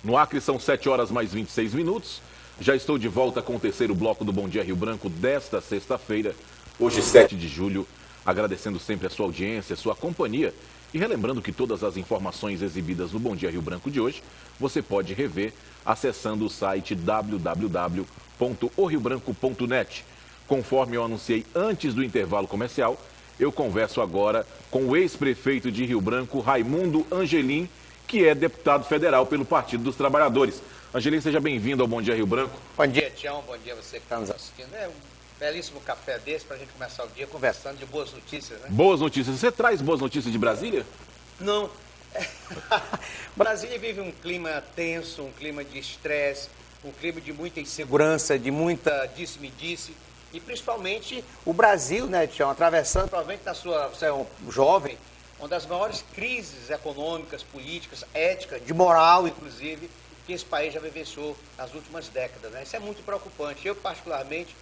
No Acre são 7 horas mais 26 minutos. Já estou de volta com o terceiro bloco do Bom Dia Rio Branco desta sexta-feira, hoje 7 de julho, agradecendo sempre a sua audiência, a sua companhia e relembrando que todas as informações exibidas no Bom Dia Rio Branco de hoje você pode rever acessando o site www.oriobranco.net. Conforme eu anunciei antes do intervalo comercial, eu converso agora com o ex-prefeito de Rio Branco, Raimundo Angelim, que é deputado federal pelo Partido dos Trabalhadores. Angelim, seja bem-vindo ao Bom Dia Rio Branco. Bom dia, Tião. Bom dia a você que está nos assistindo. É um belíssimo café desse para a gente começar o dia conversando de boas notícias, né? Boas notícias. Você traz boas notícias de Brasília? Não. Brasília vive um clima tenso, um clima de estresse, um clima de muita insegurança, de muita disse-me-disse. E principalmente o Brasil, né, Tião, atravessando, provavelmente você é um jovem, uma das maiores crises econômicas, políticas, éticas, de moral, inclusive, que esse país já vivenciou nas últimas décadas, né? Isso é muito preocupante. Eu, particularmente,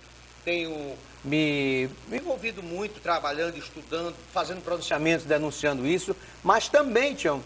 tenho me envolvido muito, trabalhando, estudando, fazendo pronunciamentos, denunciando isso, mas também, Tião,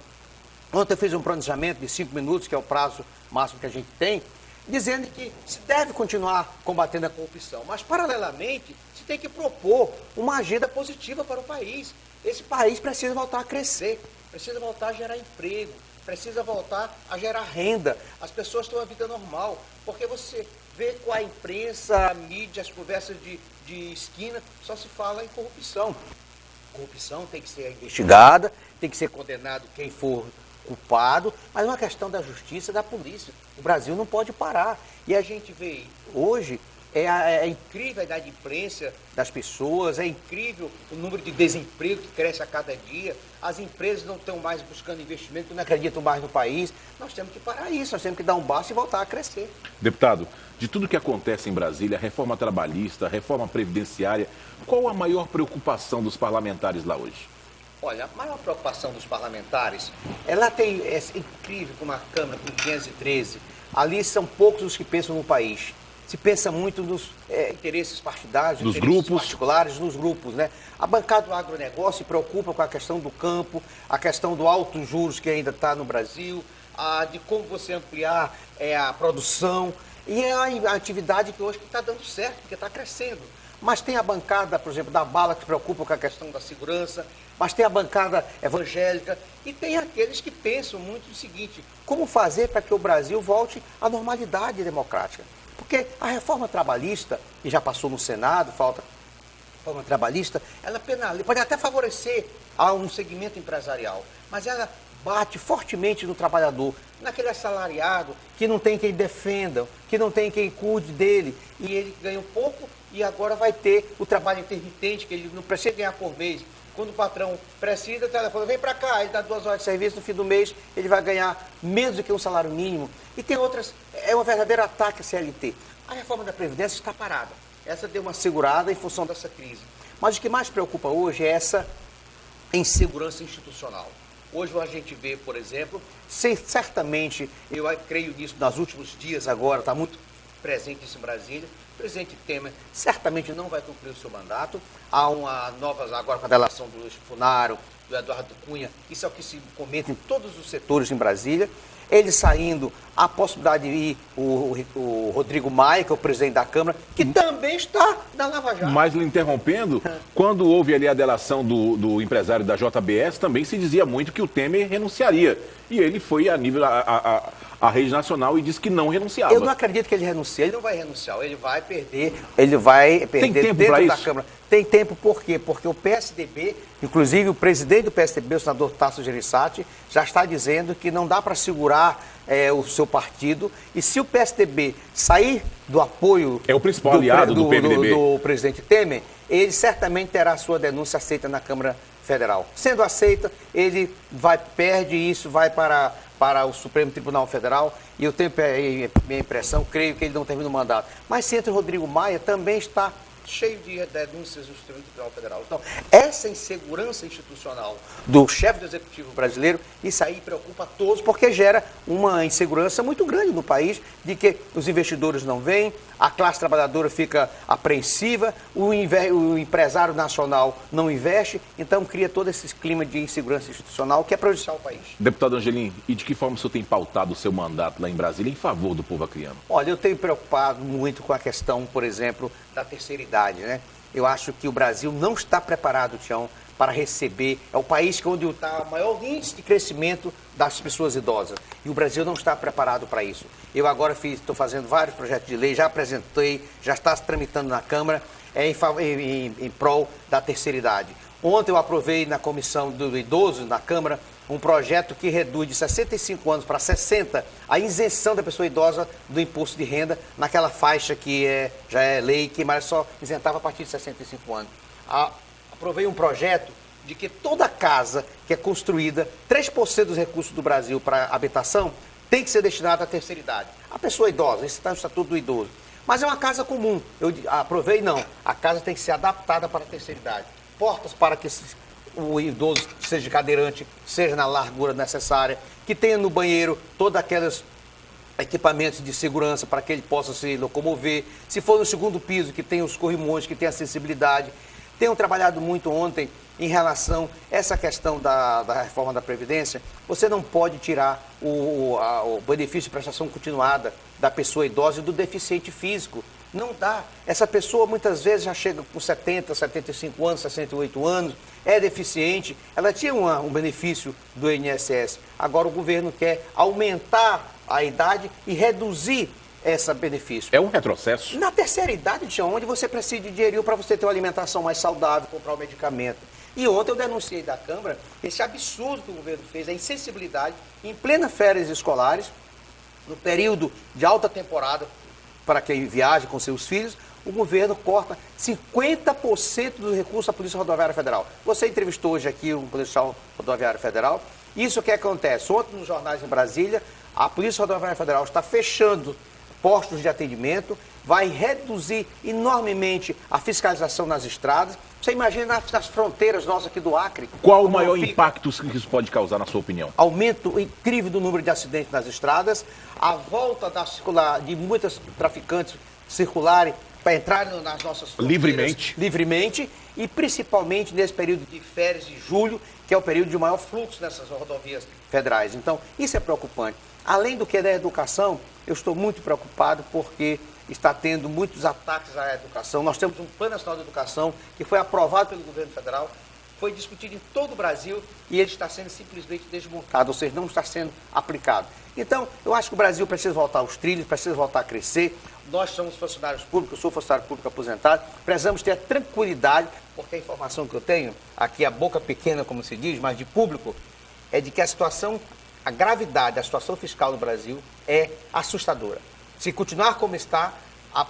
ontem eu fiz um pronunciamento de 5 minutos, que é o prazo máximo que a gente tem, dizendo que se deve continuar combatendo a corrupção, mas, paralelamente, se tem que propor uma agenda positiva para o país. Esse país precisa voltar a crescer, precisa voltar a gerar emprego, precisa voltar a gerar renda. As pessoas têm uma vida normal, porque você vê com a imprensa, a mídia, as conversas de esquina, só se fala em corrupção. Corrupção tem que ser investigada, tem que ser condenado quem for culpado, mas é uma questão da justiça e da polícia. O Brasil não pode parar. E a gente vê hoje, é incrível a inadimplência das pessoas, é incrível o número de desemprego que cresce a cada dia, as empresas não estão mais buscando investimento, não acreditam mais no país. Nós temos que parar isso, nós temos que dar um basta e voltar a crescer. Deputado, de tudo que acontece em Brasília, reforma trabalhista, reforma previdenciária, qual a maior preocupação dos parlamentares lá hoje? Olha, a maior preocupação dos parlamentares, ela tem, é incrível como a Câmara com 513, ali são poucos os que pensam no país. Se pensa muito nos interesses partidários, nos interesses grupos particulares, nos grupos, né? A bancada do agronegócio se preocupa com a questão do campo, a questão do altos juros que ainda está no Brasil, de como você ampliar a produção, e é a atividade que hoje está dando certo, porque está crescendo. Mas tem a bancada, por exemplo, da bala, que se preocupa com a questão da segurança, mas tem a bancada evangélica e tem aqueles que pensam muito o seguinte: como fazer para que o Brasil volte à normalidade democrática? Porque a reforma trabalhista, que já passou no Senado, falta a reforma trabalhista, ela penaliza, pode até favorecer a um segmento empresarial, mas ela bate fortemente no trabalhador, naquele assalariado que não tem quem defenda, que não tem quem cuide dele, e ele ganha um pouco e agora vai ter o trabalho intermitente, que ele não precisa ganhar por mês. Quando o patrão precisa, o telefone vem para cá, ele dá 2 horas de serviço, no fim do mês ele vai ganhar menos do que um salário mínimo. E tem outras, é um verdadeiro ataque à CLT. A reforma da Previdência está parada. Essa deu uma segurada em função dessa crise. Mas o que mais preocupa hoje é essa insegurança institucional. Hoje a gente vê, por exemplo, certamente, eu creio nisso nos últimos dias agora, está muito presente isso em Brasília, o presidente Temer certamente não vai cumprir o seu mandato. Há uma nova, agora com a delação do Luiz Funaro, do Eduardo Cunha, isso é o que se comenta em todos os setores em Brasília. Ele saindo, a possibilidade de ir o Rodrigo Maia, que é o presidente da Câmara, que também está na Lava Jato. Mas lhe interrompendo, quando houve ali a delação do empresário da JBS, também se dizia muito que o Temer renunciaria. E ele foi a nível a rede nacional e disse que não renunciava. Eu não acredito que ele renuncie, ele não vai renunciar, ele vai perder Tem tempo dentro da Câmara. Tem tempo por quê? Porque o PSDB, inclusive o presidente do PSDB, o senador Tasso Gereissati, já está dizendo que não dá para segurar o seu partido, e se o PSDB sair do apoio... É o principal aliado do PMDB. Do presidente Temer, ele certamente terá a sua denúncia aceita na Câmara Federal. Sendo aceita, ele perde isso, vai para o Supremo Tribunal Federal, e eu tenho minha impressão, creio que ele não termina o mandato. Mas se entra o Rodrigo Maia, também está cheio de denúncias do Supremo Tribunal Federal. Então, essa insegurança institucional do chefe do Executivo brasileiro, isso aí preocupa a todos, porque gera uma insegurança muito grande no país, de que os investidores não vêm, a classe trabalhadora fica apreensiva, o empresário nacional não investe, então cria todo esse clima de insegurança institucional que é prejudicial ao país. Deputado Angelim, e de que forma o senhor tem pautado o seu mandato lá em Brasília em favor do povo acreano? Olha, eu tenho preocupado muito com a questão, por exemplo, da terceira idade, né? Eu acho que o Brasil não está preparado, Tião, para receber, é o país onde está o maior índice de crescimento das pessoas idosas. E o Brasil não está preparado para isso. Eu agora estou fazendo vários projetos de lei, já apresentei, já está se tramitando na Câmara, em prol da terceira idade. Ontem eu aprovei na Comissão do Idoso, na Câmara, um projeto que reduz de 65 anos para 60 a isenção da pessoa idosa do imposto de renda naquela faixa que já é lei, que mais só isentava a partir de 65 anos. Aprovei um projeto de que toda casa que é construída, 3% dos recursos do Brasil para habitação tem que ser destinado à terceira idade. A pessoa idosa, esse está no Estatuto do Idoso. Mas é uma casa comum. Eu aprovei, não. A casa tem que ser adaptada para a terceira idade. Portas para que o idoso seja cadeirante, seja na largura necessária, que tenha no banheiro todos aqueles equipamentos de segurança para que ele possa se locomover. Se for no segundo piso, que tenha os corrimões, que tenha acessibilidade. Tenho trabalhado muito ontem em relação a essa questão da reforma da Previdência. Você não pode tirar o benefício de prestação continuada da pessoa idosa e do deficiente físico. Não dá. Essa pessoa muitas vezes já chega com 70, 75 anos, 68 anos, é deficiente, ela tinha um benefício do INSS. Agora o governo quer aumentar a idade e reduzir esse benefício. É um retrocesso? Na terceira idade, Tião, onde você precisa de dinheirinho para você ter uma alimentação mais saudável, comprar um medicamento. E ontem eu denunciei da Câmara esse absurdo que o governo fez, a insensibilidade, em plena férias escolares, no período de alta temporada, para quem viaja com seus filhos, o governo corta 50% dos recursos da Polícia Rodoviária Federal. Você entrevistou hoje aqui um policial rodoviário federal. Isso que acontece? Ontem, nos jornais em Brasília, a Polícia Rodoviária Federal está fechando postos de atendimento, vai reduzir enormemente a fiscalização nas estradas. Você imagina nas fronteiras nossas aqui do Acre. Qual o maior impacto que isso pode causar, na sua opinião? Aumento incrível do número de acidentes nas estradas, a volta de muitos traficantes circularem para entrarem nas nossas fronteiras livremente, e principalmente nesse período de férias de julho, que é o período de maior fluxo nessas rodovias federais. Então, isso é preocupante. Além do que da educação, eu estou muito preocupado porque está tendo muitos ataques à educação. Nós temos um Plano Nacional de Educação que foi aprovado pelo governo federal, foi discutido em todo o Brasil e ele está sendo simplesmente desmontado, ou seja, não está sendo aplicado. Então, eu acho que o Brasil precisa voltar aos trilhos, precisa voltar a crescer. Nós somos funcionários públicos, eu sou funcionário público aposentado, precisamos ter a tranquilidade, porque a informação que eu tenho, aqui a boca pequena, como se diz, mas de público, é de que a gravidade da situação fiscal no Brasil é assustadora. Se continuar como está,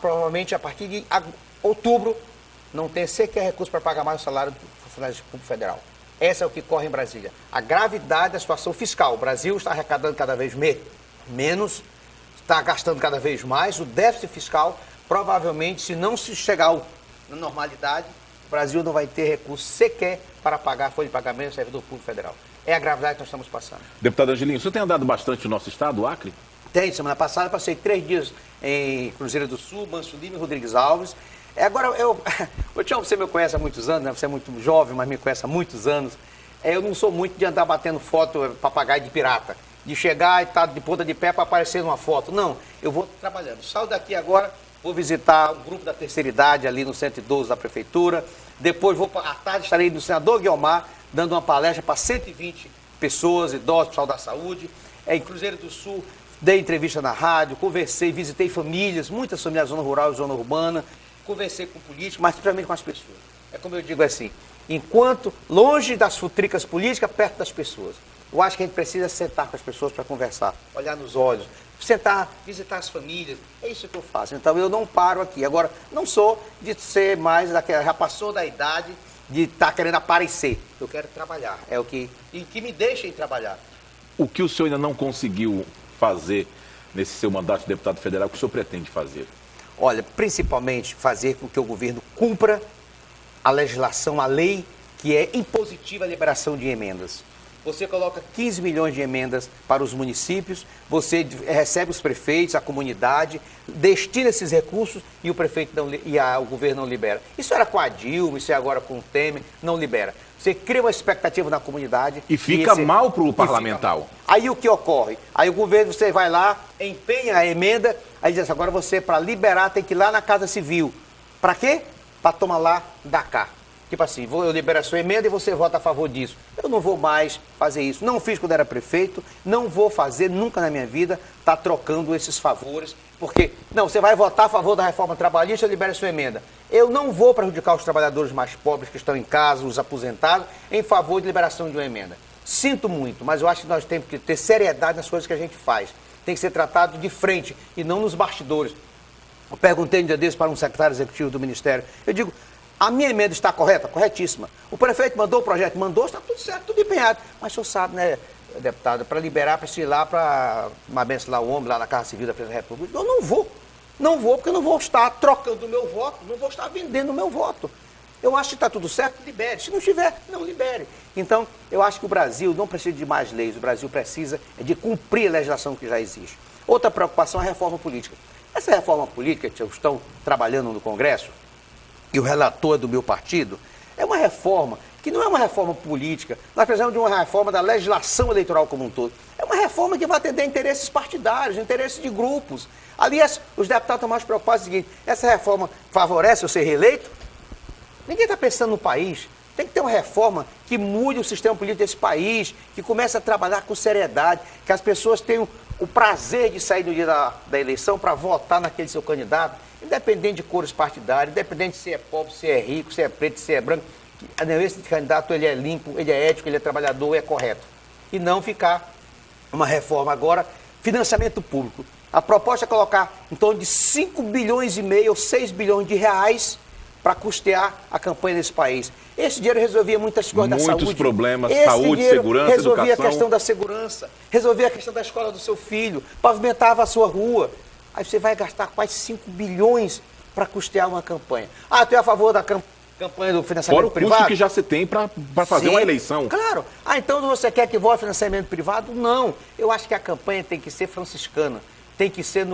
provavelmente a partir de outubro não tem sequer recurso para pagar mais o salário do funcionário público federal. Essa é o que corre em Brasília. A gravidade da situação fiscal. O Brasil está arrecadando cada vez menos, está gastando cada vez mais. O déficit fiscal, provavelmente, se não se chegar na normalidade, o Brasil não vai ter recurso sequer para pagar a folha de pagamento do servidor público federal. É a gravidade que nós estamos passando. Deputado Angelim, o senhor tem andado bastante no nosso estado, o Acre? Tem. Semana passada passei 3 dias em Cruzeiro do Sul, Manso Lima e Rodrigues Alves. Agora, o Tião, você me conhece há muitos anos, né? Você é muito jovem, mas me conhece há muitos anos. Eu não sou muito de andar batendo foto papagaio de pirata, de chegar e estar de ponta de pé para aparecer numa foto. Não, eu vou trabalhando. Saio daqui agora, vou visitar um grupo da terceira idade ali no 112 da Prefeitura. Depois, à tarde, estarei no Senador Guiomar, dando uma palestra para 120 pessoas, idosos, pessoal da saúde. Em Cruzeiro do Sul, dei entrevista na rádio, conversei, visitei famílias, muitas famílias da zona rural e zona urbana. Conversei com políticos, mas principalmente com as pessoas. É como eu digo assim, enquanto longe das futricas políticas, perto das pessoas. Eu acho que a gente precisa sentar com as pessoas para conversar, olhar nos olhos, sentar, visitar as famílias. É isso que eu faço. Então eu não paro aqui. Agora, não sou de ser mais daquela, já passou da idade de estar querendo aparecer. Eu quero trabalhar. É o que me deixem trabalhar. O que o senhor ainda não conseguiu fazer nesse seu mandato de deputado federal, o que o senhor pretende fazer? Olha, principalmente fazer com que o governo cumpra a legislação, a lei que é impositiva a liberação de emendas. Você coloca 15 milhões de emendas para os municípios, você recebe os prefeitos, a comunidade, destina esses recursos e o prefeito o governo não libera. Isso era com a Dilma, isso é agora com o Temer, não libera. Você cria uma expectativa na comunidade. E fica mal para o parlamentar. Aí o que ocorre? Aí o governo, você vai lá, empenha a emenda, aí diz assim, agora você, para liberar, tem que ir lá na Casa Civil. Para quê? Para tomar lá da cá. Tipo assim, eu libero a sua emenda e você vota a favor disso. Eu não vou mais fazer isso. Não fiz quando era prefeito, não vou fazer nunca na minha vida, tá trocando esses favores. Porque, não, você vai votar a favor da reforma trabalhista, eu libero a sua emenda. Eu não vou prejudicar os trabalhadores mais pobres que estão em casa, os aposentados, em favor de liberação de uma emenda. Sinto muito, mas eu acho que nós temos que ter seriedade nas coisas que a gente faz. Tem que ser tratado de frente e não nos bastidores. Eu perguntei um dia desses para um secretário executivo do Ministério. Eu digo, a minha emenda está correta? Corretíssima. O prefeito mandou o projeto? Mandou, está tudo certo, tudo empenhado. Mas o senhor sabe, né, deputado, para liberar, para ir lá para uma benção lá o homem, lá na Casa Civil da Presidência da República. Eu não vou. Não vou, porque eu não vou estar trocando o meu voto, não vou estar vendendo o meu voto. Eu acho que está tudo certo, libere. Se não estiver, não libere. Então, eu acho que o Brasil não precisa de mais leis. O Brasil precisa de cumprir a legislação que já existe. Outra preocupação é a reforma política. Essa reforma política que estão trabalhando no Congresso, e o relator é do meu partido, é uma reforma que não é uma reforma política. Nós precisamos de uma reforma da legislação eleitoral como um todo. É uma reforma que vai atender interesses partidários, interesses de grupos. Aliás, os deputados estão mais preocupados com o seguinte, essa reforma favorece eu ser reeleito? Ninguém está pensando no país. Tem que ter uma reforma que mude o sistema político desse país, que comece a trabalhar com seriedade, que as pessoas tenham o prazer de sair no dia da eleição para votar naquele seu candidato, independente de cores partidárias, independente se é pobre, se é rico, se é preto, se é branco. Esse candidato ele é limpo, ele é ético, ele é trabalhador, é correto. E não ficar uma reforma agora, financiamento público. A proposta é colocar em torno de 5 bilhões e meio ou 6 bilhões de reais para custear a campanha desse país. Esse dinheiro resolvia muitas coisas da saúde. Muitos problemas, saúde, segurança, resolvia educação. a questão da segurança, resolvia a questão da escola do seu filho, pavimentava a sua rua. Aí você vai gastar quase 5 bilhões para custear uma campanha. Ah, tu é a favor da campanha do financiamento privado? Fora o custo que já se tem para fazer uma eleição. Claro. Ah, então você quer que vote financiamento privado? Não. Eu acho que a campanha tem que ser franciscana, tem que ser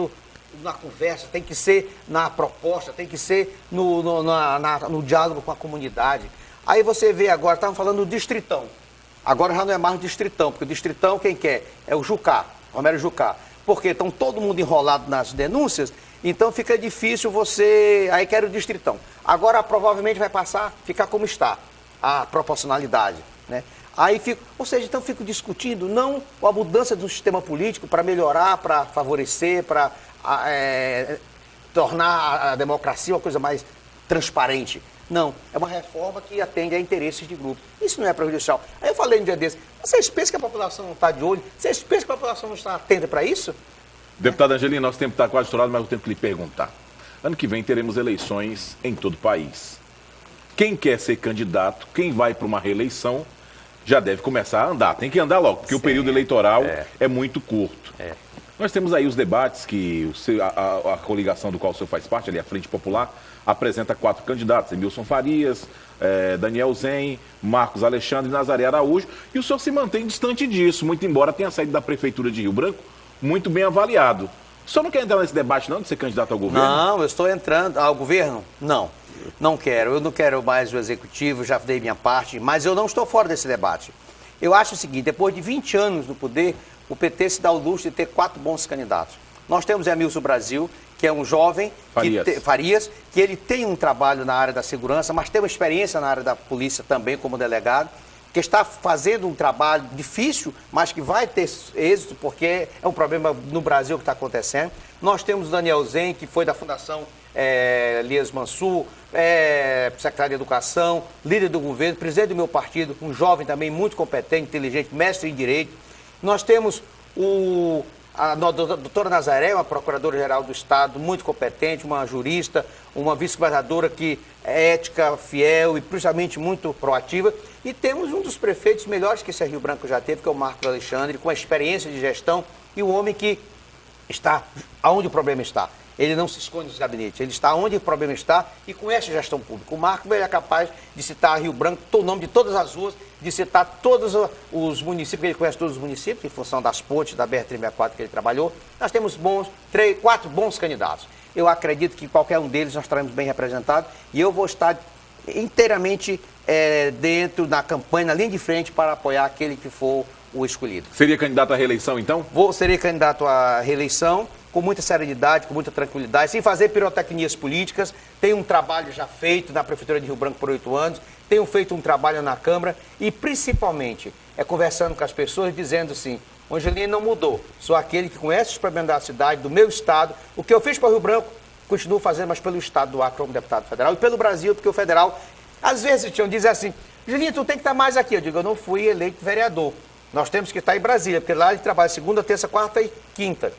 na conversa, tem que ser na proposta, tem que ser no diálogo com a comunidade. Aí você vê agora, estavam falando do Distritão. Agora já não é mais o Distritão, porque o Distritão quem quer? É o Jucá, Romero Jucá. Porque estão todo mundo enrolado nas denúncias, então fica difícil você... Aí quer o Distritão. Agora provavelmente vai ficar como está, a proporcionalidade, né? Aí ou seja, então fico discutindo não a mudança do sistema político para melhorar, para favorecer, para tornar a democracia uma coisa mais transparente. Não, é uma reforma que atende a interesses de grupo. Isso não é prejudicial. Aí eu falei um dia desse, vocês pensam que a população não está de olho? Vocês pensam que a população não está atenta para isso? Deputada Angelina, nosso tempo está quase estourado, mas eu tenho que lhe perguntar. Ano que vem teremos eleições em todo o país. Quem quer ser candidato, quem vai para uma reeleição, já deve começar a andar. Tem que andar logo, porque o período eleitoral é muito curto. Nós temos aí os debates que a coligação do qual o senhor faz parte, ali a Frente Popular, apresenta 4 candidatos, Emilson Farias, Daniel Zen, Marcos Alexandre e Nazaré Araújo, e o senhor se mantém distante disso, muito embora tenha saído da Prefeitura de Rio Branco muito bem avaliado. O senhor não quer entrar nesse debate não, de ser candidato ao governo? Não, eu estou entrando ao governo? Não, não quero. Eu não quero mais o executivo, já dei minha parte, mas eu não estou fora desse debate. Eu acho o seguinte, depois de 20 anos no poder, o PT se dá o luxo de ter 4 bons candidatos. Nós temos Emilson Brasil, que é um jovem, Farias, que ele tem um trabalho na área da segurança, mas tem uma experiência na área da polícia também como delegado, que está fazendo um trabalho difícil, mas que vai ter êxito, porque é um problema no Brasil que está acontecendo. Nós temos o Daniel Zen, que foi da Fundação Elias Mansur, secretário de Educação, líder do governo, presidente do meu partido, um jovem também muito competente, inteligente, mestre em Direito. Nós temos a doutora Nazaré, uma procuradora-geral do Estado, muito competente, uma jurista, uma vice-governadora que é ética, fiel e principalmente muito proativa. E temos um dos prefeitos melhores que esse Rio Branco já teve, que é o Marcos Alexandre, com a experiência de gestão e o homem que está onde o problema está. Ele não se esconde nos gabinetes, ele está onde o problema está e conhece a gestão pública. O Marco é capaz de citar Rio Branco, o nome de todas as ruas, de citar todos os municípios, ele conhece todos os municípios, em função das pontes da BR-364 que ele trabalhou. Nós temos 4 bons candidatos. Eu acredito que qualquer um deles nós estaremos bem representados e eu vou estar inteiramente dentro da campanha, na linha de frente, para apoiar aquele que for o escolhido. Seria candidato à reeleição, então? Serei candidato à reeleição com muita serenidade, com muita tranquilidade, sem fazer pirotecnias políticas. Tenho um trabalho já feito na Prefeitura de Rio Branco por 8 anos, tenho feito um trabalho na Câmara e, principalmente, conversando com as pessoas, dizendo assim, o Angelino não mudou, sou aquele que conhece os problemas da cidade, do meu estado. O que eu fiz para o Rio Branco, continuo fazendo, mas pelo estado do Acre como deputado federal e pelo Brasil, porque o federal, às vezes, dizem assim, Angelino, tu tem que estar mais aqui. Eu digo, eu não fui eleito vereador. Nós temos que estar em Brasília, porque lá ele trabalha segunda, terça, quarta e quinta.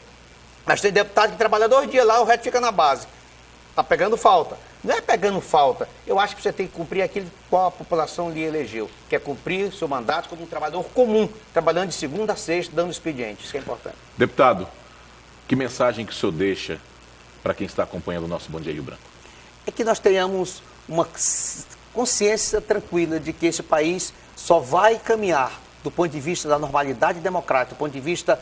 Mas tem deputado que trabalha 2 dias lá, o resto fica na base. Está pegando falta. Não é pegando falta. Eu acho que você tem que cumprir aquilo qual a população lhe elegeu, que é cumprir seu mandato como um trabalhador comum, trabalhando de segunda a sexta, dando expediente. Isso é importante. Deputado, que mensagem que o senhor deixa para quem está acompanhando o nosso Bom Dia Rio Branco? É que nós tenhamos uma consciência tranquila de que esse país só vai caminhar do ponto de vista da normalidade democrática, do ponto de vista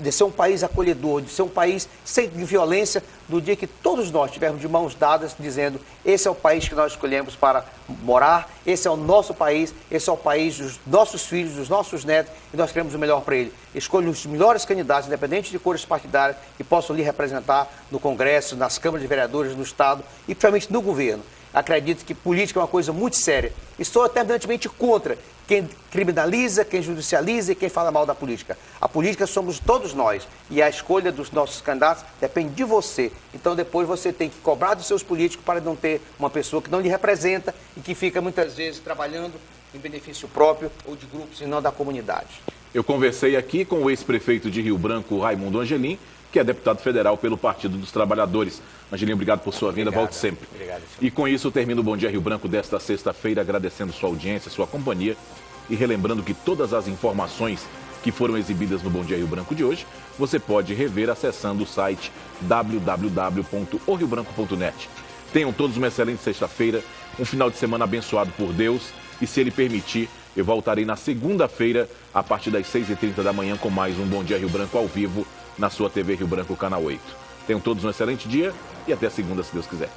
de ser um país acolhedor, de ser um país sem violência, do dia que todos nós estivermos de mãos dadas, dizendo, esse é o país que nós escolhemos para morar, esse é o nosso país, esse é o país dos nossos filhos, dos nossos netos, e nós queremos o melhor para ele. Escolha os melhores candidatos, independente de cores partidárias, que possam lhe representar no Congresso, nas câmaras de vereadores, no Estado e, principalmente, no governo. Acredito que política é uma coisa muito séria e sou terminantemente contra quem criminaliza, quem judicializa e quem fala mal da política. A política somos todos nós e a escolha dos nossos candidatos depende de você. Então depois você tem que cobrar dos seus políticos para não ter uma pessoa que não lhe representa e que fica muitas vezes trabalhando em benefício próprio ou de grupos e não da comunidade. Eu conversei aqui com o ex-prefeito de Rio Branco, Raimundo Angelim, que é deputado federal pelo Partido dos Trabalhadores. Angelim, obrigado por sua vinda, volte sempre. Obrigado, senhor. E com isso eu termino o Bom Dia Rio Branco desta sexta-feira, agradecendo sua audiência, sua companhia e relembrando que todas as informações que foram exibidas no Bom Dia Rio Branco de hoje, você pode rever acessando o site www.oriobranco.net. Tenham todos uma excelente sexta-feira, um final de semana abençoado por Deus e, se Ele permitir, eu voltarei na segunda-feira, a partir das 6h30 da manhã, com mais um Bom Dia Rio Branco ao vivo, na sua TV Rio Branco, Canal 8. Tenham todos um excelente dia e até segunda, se Deus quiser.